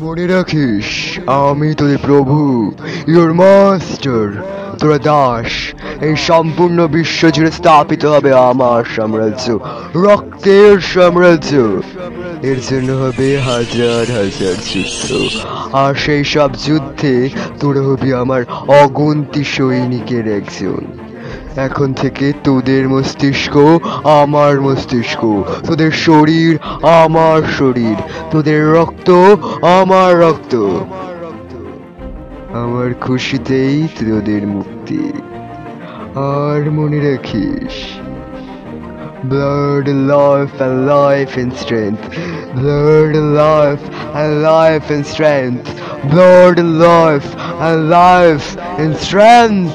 মনে রাখিস, আমি তোদের প্রভু, ইওর মাস্টার। তোরা দাস। এই সম্পূর্ণ বিশ্ব জুড়ে স্থাপিত হবে আমার সাম্রাজ্য, রক্তের সাম্রাজ্য। এর জন্য হবে হাজার হাজার যুদ্ধ, আর সেই সব যুদ্ধে তোরা হবি আমার অগুন্তি সৈনিকের একজন। এখন থেকে তোদের মস্তিষ্ক আমার মস্তিষ্ক, তোদের শরীর আমার শরীর, তোদের রক্ত আমার রক্ত। আমার খুশিতেই তোদের মুক্তি। আর মনে রাখিস, blood, life and life and strength, blood, life and life and strength, blood, life and life and strength.